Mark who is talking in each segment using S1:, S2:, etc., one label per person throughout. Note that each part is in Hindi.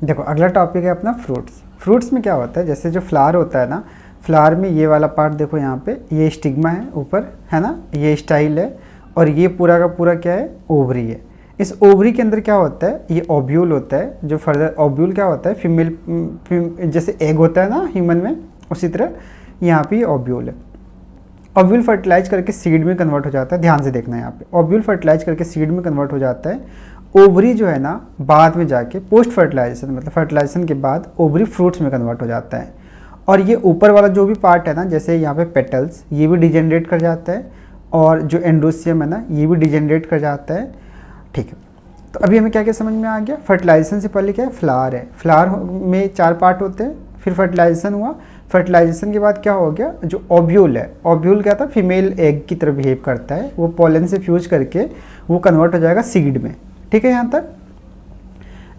S1: देखो अगला टॉपिक है अपना फ्रूट्स। फ्रूट्स में क्या होता है, जैसे जो फ्लावर होता है ना, फ्लावर में ये वाला पार्ट देखो यहाँ पे, ये स्टिग्मा है ऊपर, है ना, ये स्टाइल है, और ये पूरा का पूरा क्या है, ओवरी है। इस ओवरी के अंदर क्या होता है, ये ओव्यूल होता है। जो फर्दर ओव्यूल क्या होता है, फीमेल जैसे एग होता है ना ह्यूमन में, उसी तरह यहाँ पे ये ओव्यूल है। ओव्यूल फर्टिलाइज करके सीड में कन्वर्ट हो जाता है। ध्यान से देखना है यहाँ पे, ओव्यूल फर्टिलाइज करके सीड में कन्वर्ट हो जाता है। ओवरी जो है ना बाद में जाके पोस्ट फर्टिलाइजेशन मतलब फर्टिलाइजेशन के बाद ओवरी फ्रूट्स में कन्वर्ट हो जाता है। और ये ऊपर वाला जो भी पार्ट है ना, जैसे यहाँ पे पेटल्स, ये भी डिजेनरेट कर जाता है, और जो एंडोसियम है ना ये भी डिजेनरेट कर जाता है। ठीक है, तो अभी हमें क्या क्या समझ में आ गया। फर्टिलाइजेशन से पहले क्या है, फ्लावर है। फ्लावर में 4 पार्ट होते हैं, फिर फर्टिलाइजेशन हुआ। फर्टिलाइजेशन के बाद क्या हो गया, जो ओव्यूल है, ओव्यूल क्या था, फीमेल एग की तरह बिहेव करता है, वो पॉलन से फ्यूज करके वो कन्वर्ट हो जाएगा सीड में। ठीक है यहाँ तक।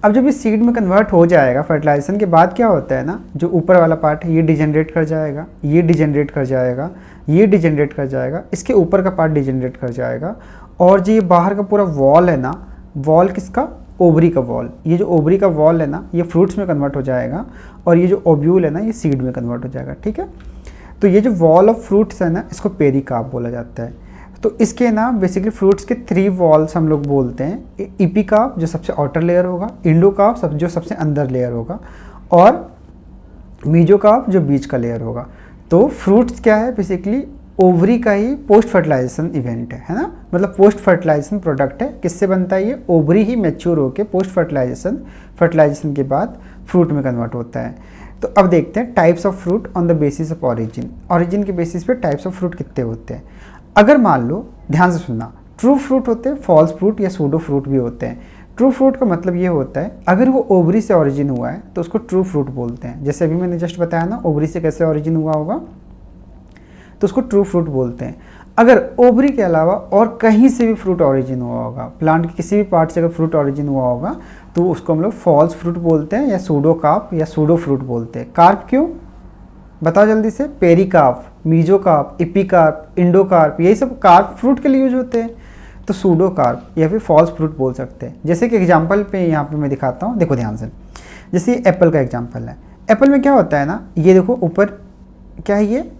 S1: अब जब ये सीड में कन्वर्ट हो जाएगा फर्टिलाइजेशन के बाद, क्या होता है ना, जो ऊपर वाला पार्ट है ये डिजेनरेट कर जाएगा, ये डिजेनरेट कर जाएगा, ये डिजेनरेट कर जाएगा, इसके ऊपर का पार्ट डिजेनरेट कर जाएगा, और जो ये बाहर का पूरा वॉल है ना, वॉल किसका, ओवरी का वॉल, ये जो ओवरी का वॉल है ना ये फ्रूट्स में कन्वर्ट हो जाएगा, और ये जो ओव्यूल है ना ये सीड में कन्वर्ट हो जाएगा। ठीक है, तो ये जो वॉल ऑफ फ्रूट्स है ना इसको पेरिकार्प बोला जाता है। तो इसके ना बेसिकली फ्रूट्स के 3 वॉल्स हम लोग बोलते हैं। इपिकार्प जो सबसे आउटर लेयर होगा, इंडोकार्प जो सबसे अंदर लेयर होगा, और मीजोकार्प जो बीच का लेयर होगा। तो फ्रूट्स क्या है, बेसिकली ओवरी का ही पोस्ट फर्टिलाइजेशन इवेंट है ना, मतलब पोस्ट फर्टिलाइजेशन प्रोडक्ट है। किससे बनता है ये, ओवरी ही मैच्योर होकर पोस्ट फर्टिलाइजेशन के बाद फ्रूट में कन्वर्ट होता है। तो अब देखते हैं types of fruit on the basis of origin के बेसिस पे टाइप्स ऑफ फ्रूट कितने होते हैं। अगर मान लो, ध्यान से सुनना, ट्रू फ्रूट होते हैं, फॉल्स फ्रूट या सूडो फ्रूट भी होते हैं। ट्रू फ्रूट का मतलब ये होता है अगर वो ओवरी से ओरिजिन हुआ है तो उसको ट्रू फ्रूट बोलते हैं। जैसे अभी मैंने जस्ट बताया ना ओवरी से कैसे ओरिजिन हुआ होगा, तो उसको ट्रू फ्रूट बोलते हैं। अगर ओवरी के अलावा और कहीं से भी फ्रूट ओरिजिन हुआ होगा, प्लांट के किसी भी पार्ट से अगर फ्रूट ओरिजिन हुआ होगा, तो उसको हम लोग फॉल्स फ्रूट बोलते हैं, या सूडो कार्प या सूडो फ्रूट बोलते हैं। कार्प क्यों, बताओ जल्दी से। पेरिकार्प, मीजोकार्प, इपिकार्प, इंडोकार्प, यही सब कार्प फ्रूट के लिए यूज होते हैं। तो सूडो कार्प या फिर फॉल्स फ्रूट बोल सकते हैं। जैसे कि एग्जांपल पे यहाँ पे मैं दिखाता हूँ, देखो ध्यान से। जैसे एप्पल का एग्जांपल है। एप्पल में क्या होता है ना, ये देखो ऊपर क्या है, ये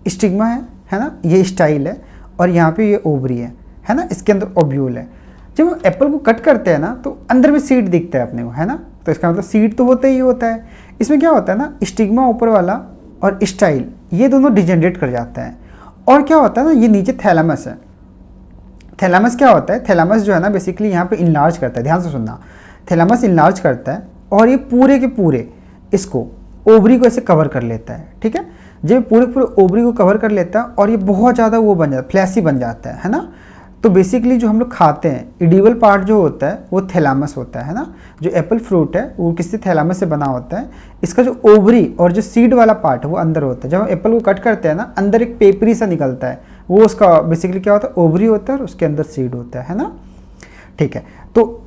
S1: स्टिग्मा है ना, ये स्टाइल है, और यहाँ पे ये ओवरी है ना, इसके अंदर ओव्यूल है। जब एप्पल को कट करते हैं ना तो अंदर में सीड दिखता है अपने को, है ना, तो इसका मतलब सीड तो होता ही होता है। इसमें क्या होता है ना, स्टिग्मा ऊपर वाला और स्टाइल ये दोनों डिजेनरेट कर जाते हैं। और क्या होता है ना, ये नीचे थैलेमस है। थैलेमस क्या होता है, थैलेमस जो है ना बेसिकली यहाँ पे इनलार्ज करता है। ध्यान से सुनना, थैलेमस इनलार्ज करता है और ये पूरे के पूरे इसको ओवरी को ऐसे कवर कर लेता है। ठीक है, जब पूरे पूरे ओवरी को कवर कर लेता है और ये बहुत ज़्यादा वो बन जाता है, फ्लैसी बन जाता है ना। तो बेसिकली जो हम लोग खाते हैं एडिबल पार्ट जो होता है वो थैलेमस होता है ना। जो एप्पल फ्रूट है वो किसी थैलेमस से बना होता है। इसका जो ओवरी और जो सीड वाला पार्ट है वो अंदर होता है। जब हम एप्पल को कट करते हैं ना, अंदर एक पेपरी सा निकलता है, वो उसका बेसिकली क्या होता है, ओवरी होता है, और उसके अंदर सीड होता है ना। ठीक है, तो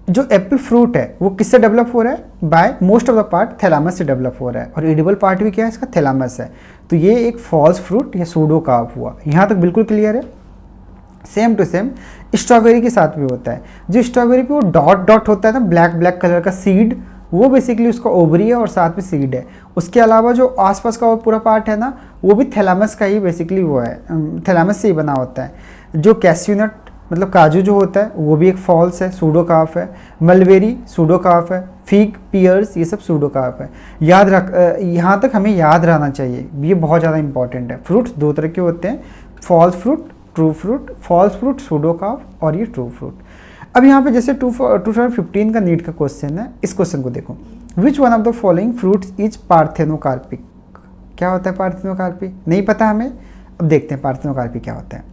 S1: जो एप्पल फ्रूट है वो किससे डेवलप हो रहा है, by most of the part thalamus से डेवलप हो रहा है, और एडिबल पार्ट भी क्या है इसका, थैलेमस है। तो ये एक फॉल्स फ्रूट या सूडो कार्प हुआ। यहाँ तक बिल्कुल क्लियर है। सेम टू सेम स्ट्रॉबेरी के साथ भी होता है। जो स्ट्रॉबेरी पे वो डॉट डॉट होता है ना, ब्लैक ब्लैक कलर का सीड, वो बेसिकली उसका ओवरी है और साथ में सीड है। उसके अलावा जो आसपास का वो पूरा पार्ट है ना, वो भी थैलेमस का ही बेसिकली वो है, थैलेमस से ही बना होता है। जो कैस्यूनट मतलब काजू जो होता है वो भी एक फॉल्स है, सूडो कार्प है। मलबेरी सूडो कार्प है। फिग, पियर्स, ये सब सूडो कार्प है। याद रख, यहाँ तक हमें याद रहना चाहिए, ये बहुत ज़्यादा इंपॉर्टेंट है। फ्रूट्स 2 तरह के होते हैं, false fruit, true fruit. False fruit pseudocarp और ये ट्रू फ्रूट। अब यहाँ पे जैसे 2015 का नीट का क्वेश्चन है, इस क्वेश्चन को देखो। Which one of the following fruits is parthenocarpic. क्या होता है पार्थेनोकार्पी, नहीं पता हमें। अब देखते हैं पार्थेनोकार्पी क्या होता है।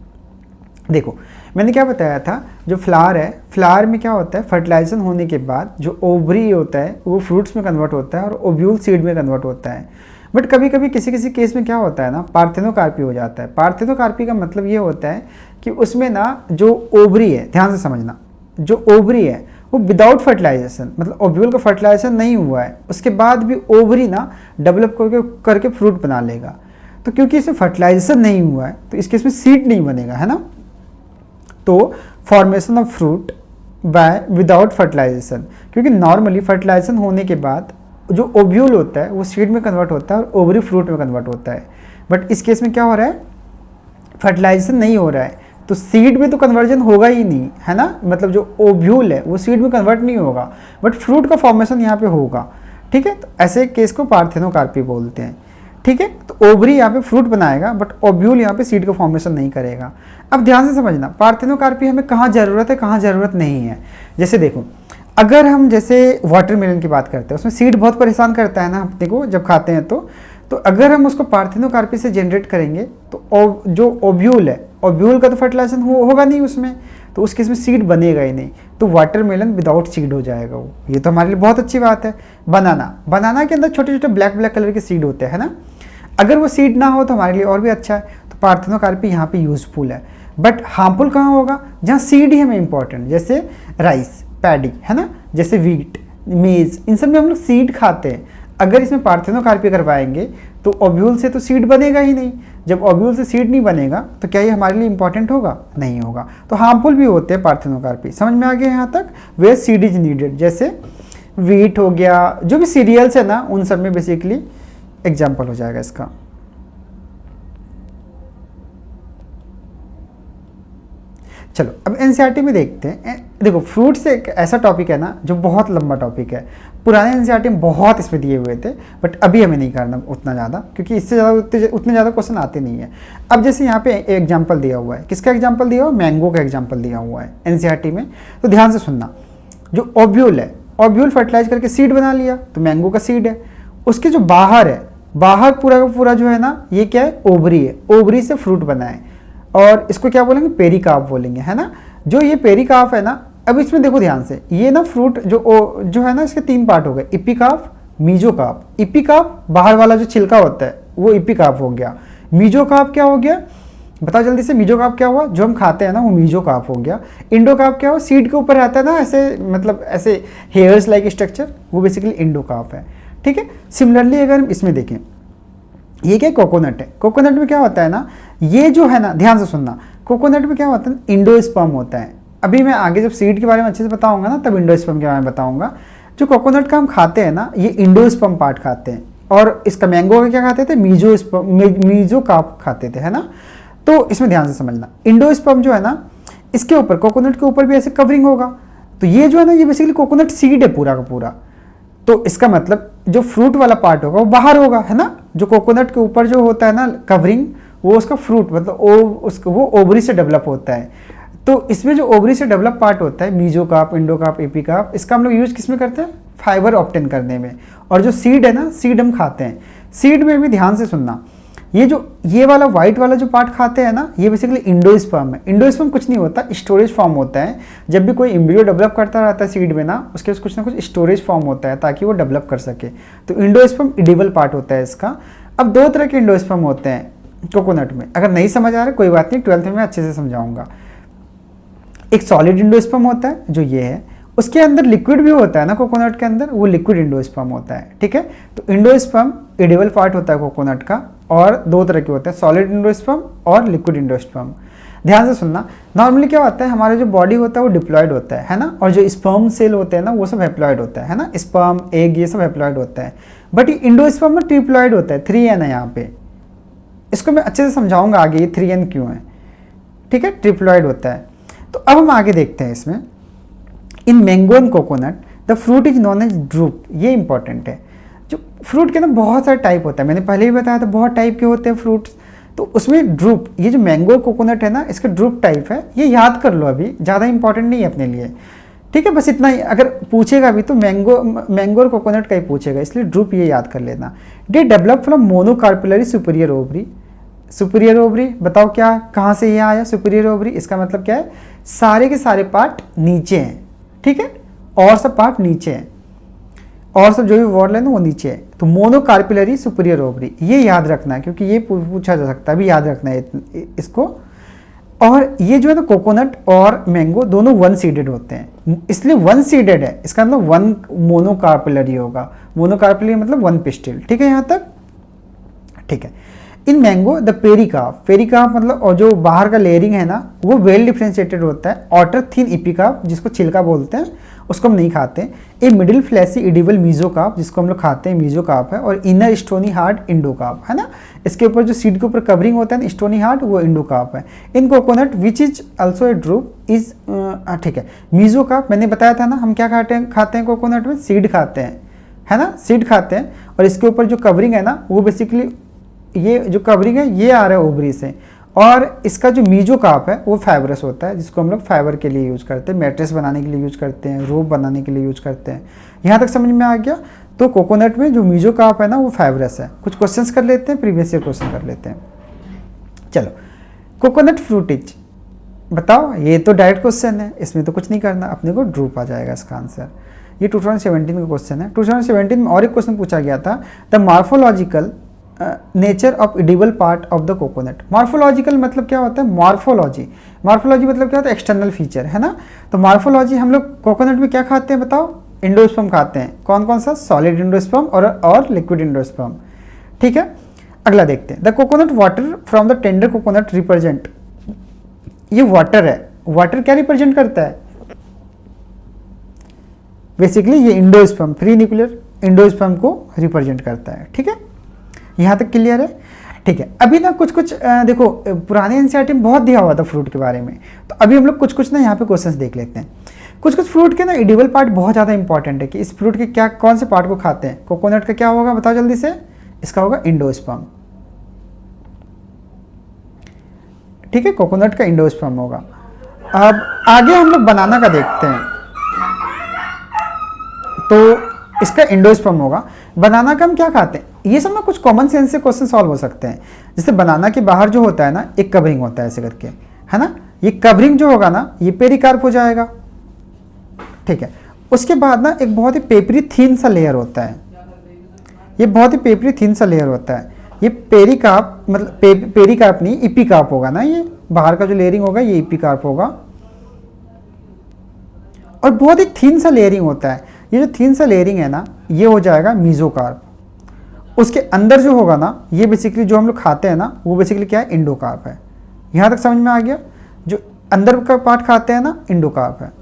S1: देखो मैंने क्या बताया था, जो फ्लावर है, फ्लावर में क्या होता है, फर्टिलाइजेशन होने के बाद जो ओवरी होता है वो फ्रूट्स में कन्वर्ट होता है और ओव्यूल सीड में कन्वर्ट होता है। बट कभी कभी किसी किसी केस में क्या होता है ना, पार्थेनोकार्पी हो जाता है। पार्थेनोकार्पी का मतलब ये होता है कि उसमें ना जो ओवरी है, ध्यान से समझना, जो ओवरी है वो विदाउट फर्टिलाइजेशन, मतलब ओव्यूल का फर्टिलाइजेशन नहीं हुआ है, उसके बाद भी ओवरी ना डेवलप करके फ्रूट बना लेगा। तो क्योंकि इसमें फर्टिलाइजेशन नहीं हुआ है तो इस केस में सीड नहीं बनेगा, है ना। तो formation of fruit by without fertilisation, क्योंकि नॉर्मली फर्टिलाइजेशन होने के बाद जो ओव्यूल होता है वो सीड में कन्वर्ट होता है और ओवरी फ्रूट में कन्वर्ट होता है। बट इस केस में क्या हो रहा है, फर्टिलाइजेशन नहीं हो रहा है, तो सीड में तो कन्वर्जन होगा ही नहीं, है ना, मतलब जो ओव्यूल है वो सीड में कन्वर्ट नहीं होगा, बट फ्रूट का फॉर्मेशन यहाँ पे होगा। ठीक है, तो ऐसे केस को पार्थेनोकार्पी बोलते हैं। ठीक है, तो ओवरी यहाँ पे फ्रूट बनाएगा बट ओव्यूल यहाँ पे सीड का फॉर्मेशन नहीं करेगा। अब ध्यान से समझना, पार्थेनोकार्पी हमें कहाँ ज़रूरत है, कहाँ ज़रूरत नहीं है। जैसे देखो, अगर हम जैसे वाटरमेलन की बात करते हैं, उसमें सीड बहुत परेशान करता है ना अपने को जब खाते हैं, तो अगर हम उसको पार्थेनोकार्पी से जनरेट करेंगे तो जो ओव्यूल है, ओव्यूल का तो फर्टिलाइजेशन होगा नहीं उसमें, तो उस केस में सीड बनेगा ही नहीं, तो वाटरमेलन विदाउट सीड हो जाएगा वो। ये तो हमारे लिए बहुत अच्छी बात है। बनाना के अंदर छोटे छोटे ब्लैक कलर के सीड होते हैं, है ना, अगर वो सीड ना हो तो हमारे लिए और भी अच्छा है। तो पार्थेनोकार्पी यहाँ पे यूजफुल है, बट हार्मफुल कहाँ होगा, जहाँ सीड ही हमें इंपॉर्टेंट, जैसे राइस, पैडी, है ना, जैसे वीट, मेज, इन सब में हम लोग सीड खाते हैं। अगर इसमें पार्थेनोकार्पी करवाएंगे तो ओव्यूल से तो सीड बनेगा ही नहीं। जब ओव्यूल से सीड नहीं बनेगा तो क्या ये हमारे लिए इंपॉर्टेंट होगा, नहीं होगा। तो हार्मफुल भी होते हैं पार्थेनोकार्पी। समझ में आ गया यहाँ तक, वेयर सीड इज नीडेड, जैसे वीट हो गया, जो भी सीरियल्स है ना, उन सब में बेसिकली एग्जाम्पल हो जाएगा इसका। चलो अब एनसीईआरटी में देखते हैं। देखो, फ्रूट्स एक ऐसा टॉपिक है ना जो बहुत लंबा टॉपिक है। पुराने एनसीईआरटी में बहुत इसमें दिए हुए थे, बट अभी हमें नहीं करना उतना ज़्यादा, क्योंकि इससे ज़्यादा उतने ज़्यादा क्वेश्चन आते नहीं है। अब जैसे यहाँ पे एग्जाम्पल दिया हुआ है, किसका एग्जाम्पल दिया हुआ है, मैंगो का एग्जाम्पल दिया हुआ है एनसीईआरटी में। तो ध्यान से सुनना, जो ओव्यूल है, ओव्यूल फर्टिलाइज करके सीड बना लिया तो मैंगो का सीड है। उसके जो बाहर है, बाहर पूरा का पूरा जो है ना, ये क्या है, ओवरी है, ओवरी से फ्रूट बना है, और इसको क्या बोलेंगे, पेरिकार्प बोलेंगे, है ना। जो ये पेरिकार्प है ना, अब इसमें देखो ध्यान से, ये ना फ्रूट जो है ना, इसके 3 पार्ट हो गए, इपिकार्प, मीजोकार्प। इपिकार्प बाहर वाला जो छिलका होता है वो इपिकार्प हो गया। मीजोकार्प क्या हो गया, बताओ जल्दी से, मीजोकार्प क्या हुआ, जो हम खाते हैं ना वो मीजोकार्प हो गया। इंडोकार्प क्या हुआ, सीड के ऊपर रहता है ना, ऐसे मतलब ऐसे हेयर्स लाइक स्ट्रक्चर, वो बेसिकली इंडोकार्प है। ठीक है, सिमिलरली अगर हम इसमें देखें, ये क्या कोकोनट है, कोकोनट में क्या होता है ना, ये जो है ना, ध्यान से सुनना, कोकोनट में क्या होता है, इंडोस्पर्म होता है। अभी मैं आगे जब सीड के बारे में अच्छे से बताऊंगा ना, तब इंडोस्पर्म के बारे में बताऊंगा। जो कोकोनट का हम खाते हैं ना, ये इंडोस्पर्म पार्ट खाते हैं, और इसका मैंगो का क्या खाते थे, मीजोकार्प खाते थे, है ना। तो इसमें ध्यान से समझना, इंडोस्पर्म जो है ना, इसके ऊपर, कोकोनट के ऊपर भी ऐसे कवरिंग होगा, तो ये जो है ना, ये बेसिकली कोकोनट सीड है पूरा का पूरा। तो इसका मतलब जो फ्रूट वाला पार्ट होगा वो बाहर होगा, है ना। जो कोकोनट के ऊपर जो होता है ना कवरिंग, वो उसका फ्रूट मतलब वो ओवरी से डेवलप होता है। तो इसमें जो ओवरी से डेवलप पार्ट होता है, मीजोकार्प, इंडोकार्प, एपिकार्प, इसका हम लोग यूज किस में करते हैं, फाइबर ऑब्टेन करने में। और जो सीड है ना, सीड हम खाते हैं। सीड में भी ध्यान से सुनना, ये वाला व्हाइट वाला जो पार्ट खाते हैं ना, ये बेसिकली इंडोस्पर्म है। इंडोस्पर्म कुछ नहीं होता, स्टोरेज फॉर्म होता है। जब भी कोई एम्ब्रियो डेवलप करता रहता है सीड में ना, उसके पास कुछ ना कुछ स्टोरेज फॉर्म होता है ताकि वो डेवलप कर सके। तो इंडोस्पर्म एडिबल पार्ट होता है इसका। अब 2 तरह के इंडोस्पर्म होते हैं कोकोनट में। अगर नहीं समझ आ रहा कोई बात नहीं, 12th में मैं अच्छे से समझाऊंगा। एक सॉलिड इंडोस्पर्म होता है जो ये है, उसके अंदर लिक्विड भी होता है ना कोकोनट के अंदर, वो लिक्विड इंडोस्पर्म होता है। ठीक है, तो इंडोस्पर्म एडिबल पार्ट होता है कोकोनट का, और 2 तरह के होते हैं, सॉलिड इंडोस्पर्म और लिक्विड इंडोस्पर्म। ध्यान से सुनना, नॉर्मली क्या होता है, हमारा जो बॉडी होता है वो डिप्लॉयड होता है ना, और जो स्पर्म सेल होते हैं ना, वो सब हैप्लॉयड होता है ना, स्पर्म, एग, ये सब हैप्लॉयड होता है। बट ये इंडोस्पर्म में ट्रिप्लॉयड होता है, 3n है यहाँ पे। इसको मैं अच्छे से समझाऊंगा आगे, ये 3n क्यों है। ठीक है, ट्रिप्लॉयड होता है। तो अब हम आगे देखते हैं इसमें, in mango and coconut the fruit is known as drupe. ये इंपॉर्टेंट है। जो फ्रूट के अंदर बहुत सारे टाइप होता है, मैंने पहले ही बताया था बहुत टाइप के होते हैं फ्रूट्स। तो उसमें ड्रूप, ये जो मैंगो कोकोनट है ना, इसका ड्रूप टाइप है, ये याद कर लो, अभी ज़्यादा इंपॉर्टेंट नहीं है अपने लिए। ठीक है, बस इतना ही। अगर पूछेगा भी तो मैंगो और कोकोनट का ही पूछेगा, इसलिए ड्रूप ये याद कर लेना। They develop from monocarpellary superior ovary. Superior ovary बताओ क्या, कहाँ से ये आया सुपीरियर ओवरी, इसका मतलब क्या है, सारे के सारे पार्ट नीचे हैं। ठीक है, और सब पार्ट नीचे हैं, और सब जो भी वर्ड लेना वो नीचे है। तो मोनोकार्पुलरी सुपीरियर ओवरी, ये याद रखना है, क्योंकि ये पूछा जा सकता है, अभी याद रखना है इसको। और ये जो है ना कोकोनट और मैंगो दोनों 1 सीडेड होते हैं, इसलिए 1 सीडेड है, इसका मतलब 1 मोनोकार्पुलरी होगा। मोनोकार्पुलरी मतलब 1 पिस्टिल। ठीक है यहाँ तक, ठीक है। इन मैंगो द पेरिकाप मतलब और जो बाहर का लेयरिंग है ना वो वेल डिफ्रेंशिएटेड होता है। ऑटर थिन इपिकाप जिसको छिलका बोलते हैं उसको हम नहीं खाते। ए मिडिल फ्लैसी इडिबल मीजोकाप जिसको हम लोग खाते हैं मीजोकाप है। और इनर स्टोनी हार्ड इंडोकाप है ना, इसके ऊपर जो सीड के ऊपर कवरिंग होता है ना स्टोनी हार्ड वो इंडोकाप है। In coconut which is also a drupe is ठीक है मीजोकाप। मैंने बताया था ना हम क्या खाते हैं कोकोनट में सीड खाते हैं है ना, सीड खाते हैं। और इसके ऊपर जो कवरिंग है ना वो बेसिकली ये जो कवरिंग है ये आ रहा है ओवरी से। और इसका जो मीजोकाप है वो फाइबरस होता है जिसको हम लोग फाइबर के लिए यूज करते हैं, मैट्रेस बनाने के लिए यूज करते हैं, रोप बनाने के लिए यूज करते हैं। यहाँ तक समझ में आ गया। तो कोकोनट में जो मीजोकाप है ना वो फाइबरस है। कुछ क्वेश्चंस कर लेते हैं, प्रीवियस ईयर क्वेश्चन कर लेते हैं। चलो कोकोनट फ्रूटेज बताओ, ये तो डायरेक्ट क्वेश्चन है, इसमें तो कुछ नहीं करना, अपने को ड्रूप आ जाएगा इसका आंसर। ये 2017 का क्वेश्चन है। 2017 में और एक क्वेश्चन पूछा गया था, the morphological nature of edible part of the coconut. Morphological मतलब क्या होता है, मॉर्फोलॉजी मतलब क्या होता है, एक्सटर्नल फीचर है ना। तो मार्फोलॉजी हम लोग कोकोनट में क्या खाते हैं बताओ, इंडोस्पर्म खाते हैं। कौन कौन सा, सॉलिड इंडोस्पर्म और लिक्विड इंडोस्पर्म। ठीक है, अगला देखते हैं। The coconut water from the tender coconut represent, ये वाटर है, वाटर क्या रिप्रेजेंट करता है, बेसिकली ये इंडोस्पर्म, फ्री न्यूक्लियर इंडोस्पर्म को रिप्रेजेंट करता है। ठीक है, यहाँ तक क्लियर है। ठीक है, अभी ना कुछ देखो पुराने एनसीईआरटी में बहुत दिया हुआ था फ्रूट के बारे में, तो अभी हम लोग कुछ ना यहाँ पे क्वेश्चंस देख लेते हैं। कुछ फ्रूट के ना एडिबल पार्ट बहुत ज़्यादा इंपॉर्टेंट है कि इस फ्रूट के क्या कौन से पार्ट को खाते हैं। कोकोनट का क्या होगा बताओ जल्दी से, इसका होगा इंडोस्पर्म। ठीक है, कोकोनट का इंडोस्पर्म होगा। अब आगे हम लोग बनाना का देखते हैं, तो इसका इंडोस्पर्म होगा। बनाना का हम क्या खाते हैं, ये सब ना कुछ कॉमन सेंस से क्वेश्चन सॉल्व हो सकते हैं। जैसे बनाना के बाहर जो होता है ना एक कवरिंग होता है ऐसे करके, है ना, ये कवरिंग जो होगा ना ये पेरिकार्प हो जाएगा। ठीक है, उसके बाद ना एक बहुत ही पेपरी थीन सा लेयर होता है, ये बहुत ही पेपरी थीन सा लेयर होता है। ये पेरिकार्प मतलब पेरिकार्प नहीं इपिकार्प होगा ना, ये बाहर का जो लेयरिंग होगा ये इपिकार्प होगा। और बहुत ही थीन सा लेयरिंग होता है, ये जो थीन सा लेयरिंग है ना ये हो जाएगा मीजोकार्प। उसके अंदर जो होगा ना ये बेसिकली जो हम लोग खाते हैं ना वो बेसिकली क्या है, इंडोकार्प है। यहाँ तक समझ में आ गया, जो अंदर का पार्ट खाते हैं ना इंडोकार्प है।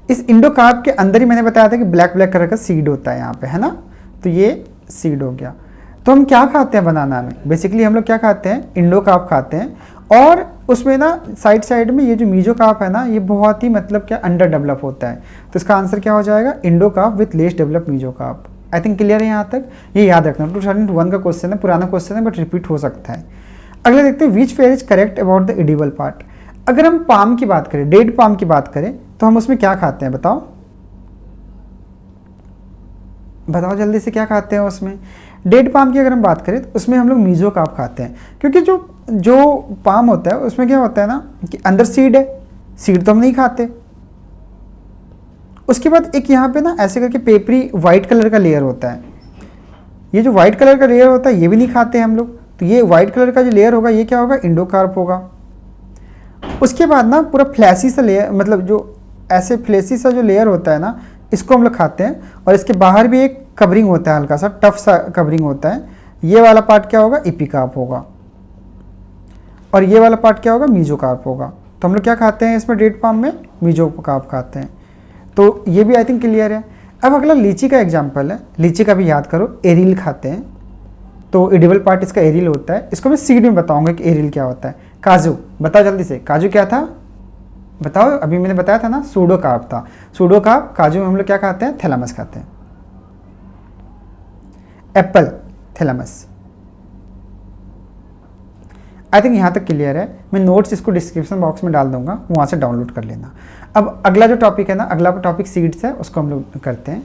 S1: इस इंडोकार्प के अंदर ही मैंने बताया था कि ब्लैक कलर का सीड होता है यहाँ पे, है ना, तो ये सीड हो गया। तो हम क्या खाते हैं बनाना में, बेसिकली हम लोग क्या खाते हैं, इंडोकार्प खाते हैं। और उसमें ना साइड में ये जो मीजोकार्प है ना ये बहुत ही मतलब क्या अंडर डेवलप होता है। तो इसका आंसर क्या हो जाएगा, endocarp with less develop mesocarp. I think clear है यहाँ तक, ये याद रखना। 2001 का क्वेश्चन है, पुराना क्वेश्चन है बट रिपीट हो सकता है। अगले देखते हैं, which fair is correct about the edible part. अगर हम पाम की बात करें, डेड पाम की बात करें, तो हम उसमें क्या खाते हैं बताओ, बताओ जल्दी से क्या खाते हैं उसमें। डेड पाम की अगर हम बात करें तो उसमें हम लोग मीजोकार्प खाते हैं, क्योंकि जो पाम होता है उसमें क्या होता है ना कि अंदर सीड है, सीड तो हम नहीं खाते। उसके बाद एक यहाँ पे ना ऐसे करके पेपरी वाइट कलर का लेयर होता है, ये जो वाइट कलर का लेयर होता है ये भी नहीं खाते हम लोग। तो ये वाइट कलर का जो लेयर होगा ये क्या होगा, इंडोकार्प होगा। उसके बाद ना पूरा फ्लैसी सा लेयर, मतलब जो ऐसे फ्लैसी सा जो लेयर होता है ना इसको हम लोग खाते हैं। और इसके बाहर भी एक कवरिंग होता है, हल्का सा टफ सा कवरिंग होता है। ये वाला पार्ट क्या होगा, इपिकार्प होगा। और ये वाला पार्ट क्या होगा, मीजोकार्प होगा। तो हम लोग क्या खाते हैं इसमें, डेड पाम में मीजोकार्प खाते हैं। तो ये भी आई थिंक क्लियर है। अब अगला लीची का एग्जाम्पल है, लीची का भी याद करो, एरिल खाते हैं। तो एडिबल पार्ट इसका एरिल होता है। इसको मैं सीड में बताऊंगा कि एरिल क्या होता है। काजू बताओ जल्दी से, काजू क्या था बताओ, अभी मैंने बताया था ना सूडोकार्प था। सूडोकार्प, काजू में हम लोग क्या खाते हैं, थैलामस खाते हैं। Apple, thalamus. आई थिंक यहाँ तक क्लियर है। मैं नोट्स इसको डिस्क्रिप्शन बॉक्स में डाल दूंगा, वहाँ से डाउनलोड कर लेना। अब अगला जो टॉपिक है ना, अगला टॉपिक सीड्स है, उसको हम लोग करते हैं।